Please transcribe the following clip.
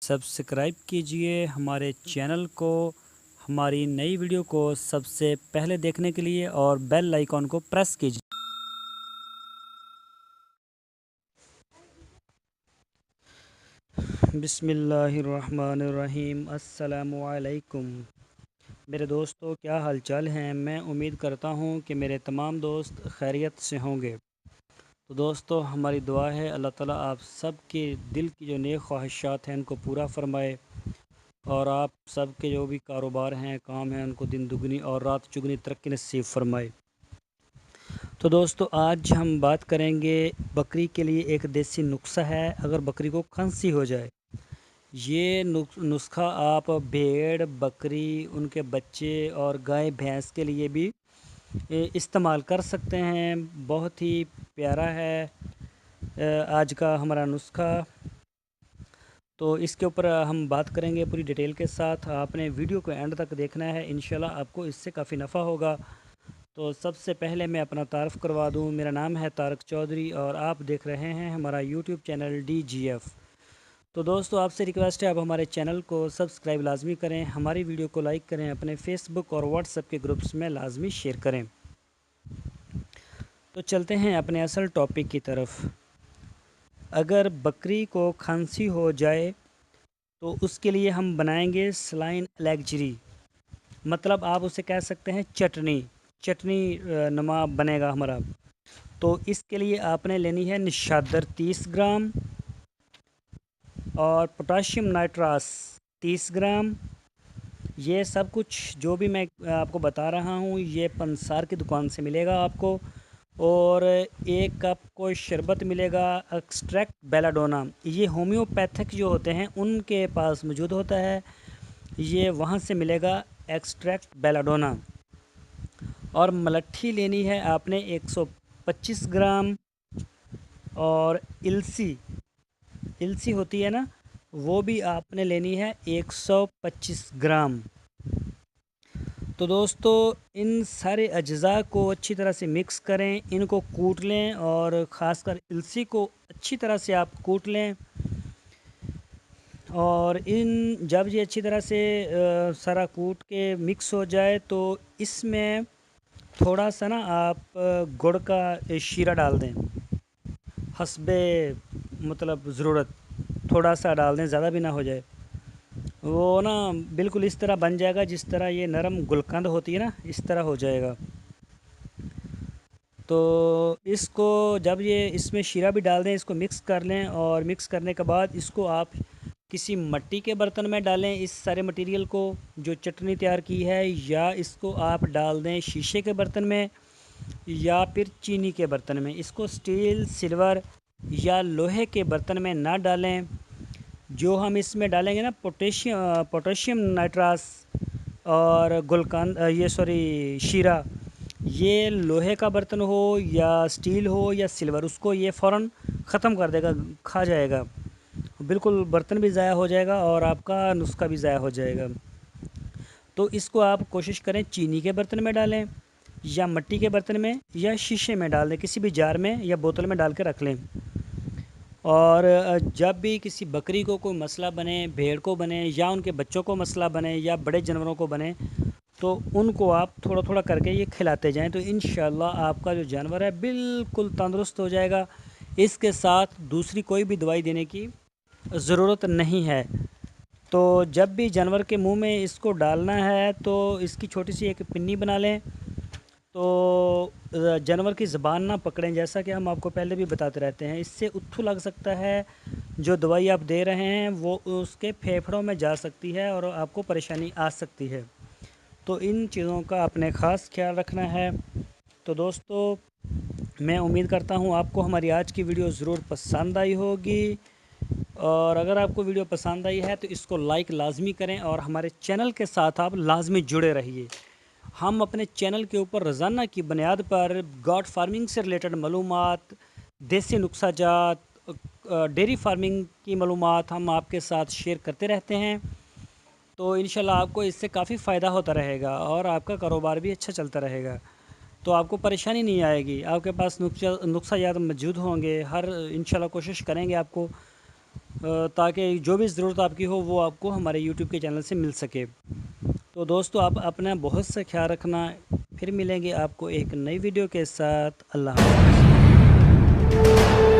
Subscribe कीजिए हमारे channel को, हमारी नई वीडियो को सबसे पहले देखने के लिए और बेल आइकॉन को प्रेस कीजिए। बिस्मिल्लाहिर्रहमानिर्रहीम। अस्सलामु अलैकुम मेरे दोस्तों, क्या हाल चाल हैं। मैं उम्मीद करता हूं कि मेरे तमाम दोस्त खैरियत से होंगे। तो दोस्तों, हमारी दुआ है अल्लाह ताला आप सब के दिल की जो नेक ख्वाहिशात हैं उनको पूरा फरमाए और आप सब के जो भी कारोबार हैं, काम हैं, उनको दिन दुगनी और रात चुगनी तरक्की नसीब फरमाए। तो दोस्तों, आज हम बात करेंगे बकरी के लिए एक देसी नुस्खा है। अगर बकरी को खांसी हो जाए, ये नुस्खा आप भेड़, बकरी, उनके बच्चे और गाय भैंस के लिए भी इस्तेमाल कर सकते हैं। बहुत ही प्यारा है आज का हमारा नुस्खा। तो इसके ऊपर हम बात करेंगे पूरी डिटेल के साथ। आपने वीडियो को एंड तक देखना है, इंशाल्लाह आपको इससे काफ़ी नफ़ा होगा। तो सबसे पहले मैं अपना तारफ़ करवा दूं, मेरा नाम है तारक चौधरी और आप देख रहे हैं हमारा यूट्यूब चैनल DGF। तो दोस्तों, आपसे रिक्वेस्ट है आप हमारे चैनल को सब्सक्राइब लाजमी करें, हमारी वीडियो को लाइक करें, अपने फेसबुक और व्हाट्सएप के ग्रुप्स में लाजमी शेयर करें। तो चलते हैं अपने असल टॉपिक की तरफ। अगर बकरी को खांसी हो जाए तो उसके लिए हम बनाएंगे सलाइन एलेक्जरी, मतलब आप उसे कह सकते हैं चटनी नमा बनेगा हमारा। तो इसके लिए आपने लेनी है निशादर 30 ग्राम और पोटाशियम नाइट्रास 30 ग्राम। ये सब कुछ जो भी मैं आपको बता रहा हूँ ये पंसार की दुकान से मिलेगा आपको। और 1 कप को शरबत मिलेगा एक्सट्रैक्ट बेलाडोना, ये होम्योपैथिक जो होते हैं उनके पास मौजूद होता है, ये वहाँ से मिलेगा एक्सट्रैक्ट बेलाडोना। और मलट्ठी लेनी है आपने 125 ग्राम। और इलसी होती है ना, वो भी आपने लेनी है 125 ग्राम। तो दोस्तों, इन सारे अज्जा को अच्छी तरह से मिक्स करें, इनको कूट लें और ख़ासकर इलसी को अच्छी तरह से आप कूट लें। और जब ये अच्छी तरह से सारा कूट के मिक्स हो जाए तो इसमें थोड़ा सा ना आप गुड़ का शीरा डाल दें, हस्बे मतलब ज़रूरत थोड़ा सा डाल दें, ज़्यादा भी ना हो जाए। वो ना बिल्कुल इस तरह बन जाएगा जिस तरह ये नरम गुलकंद होती है ना, इस तरह हो जाएगा। तो इसको जब ये इसमें शीरा भी डाल दें, इसको मिक्स कर लें और मिक्स करने के बाद इसको आप किसी मिट्टी के बर्तन में डालें इस सारे मटेरियल को जो चटनी तैयार की है, या इसको आप डाल दें शीशे के बर्तन में या फिर चीनी के बर्तन में। इसको स्टील, सिल्वर या लोहे के बर्तन में ना डालें। जो हम इसमें डालेंगे ना पोटेशियम नाइट्रास और गुलकंद शीरा, ये लोहे का बर्तन हो या स्टील हो या सिल्वर, उसको ये फ़ौरन ख़त्म कर देगा, खा जाएगा। बिल्कुल बर्तन भी ज़ाया हो जाएगा और आपका नुस्खा भी ज़ाया हो जाएगा। तो इसको आप कोशिश करें चीनी के बर्तन में डालें या मिट्टी के बर्तन में या शीशे में डाल दें, किसी भी जार में या बोतल में डाल के रख लें। और जब भी किसी बकरी को कोई मसला बने, भेड़ को बने या उनके बच्चों को मसला बने या बड़े जानवरों को बने, तो उनको आप थोड़ा थोड़ा करके ये खिलाते जाएं। तो इंशाल्लाह आपका जो जानवर है बिल्कुल तंदुरुस्त हो जाएगा। इसके साथ दूसरी कोई भी दवाई देने की ज़रूरत नहीं है। तो जब भी जानवर के मुंह में इसको डालना है तो इसकी छोटी सी एक पिन्नी बना लें, तो जानवर की ज़बान ना पकड़ें, जैसा कि हम आपको पहले भी बताते रहते हैं। इससे उत्थू लग सकता है, जो दवाई आप दे रहे हैं वो उसके फेफड़ों में जा सकती है और आपको परेशानी आ सकती है। तो इन चीज़ों का अपने ख़ास ख्याल रखना है। तो दोस्तों, मैं उम्मीद करता हूँ आपको हमारी आज की वीडियो ज़रूर पसंद आई होगी। और अगर आपको वीडियो पसंद आई है तो इसको लाइक लाजमी करें और हमारे चैनल के साथ आप लाजमी जुड़े रहिए। हम अपने चैनल के ऊपर रोज़ाना की बुनियाद पर गॉड फार्मिंग से रिलेटेड मालूमात, देसी नुस्खा जात, डेयरी फार्मिंग की मालूमात हम आपके साथ शेयर करते रहते हैं। तो इंशाल्लाह आपको इससे काफ़ी फ़ायदा होता रहेगा और आपका कारोबार भी अच्छा चलता रहेगा। तो आपको परेशानी नहीं आएगी, आपके पास नुस्खा याद मौजूद होंगे। इंशाल्लाह कोशिश करेंगे आपको تاکہ جو بھی ضرورت آپ کی ہو وہ آپ کو ہمارے یوٹیوب کے چینل سے مل سکے۔ تو دوستو آپ اپنا بہت سا خیال رکھنا، پھر ملیں گے آپ کو ایک نئی ویڈیو کے ساتھ۔ اللہ حافظ۔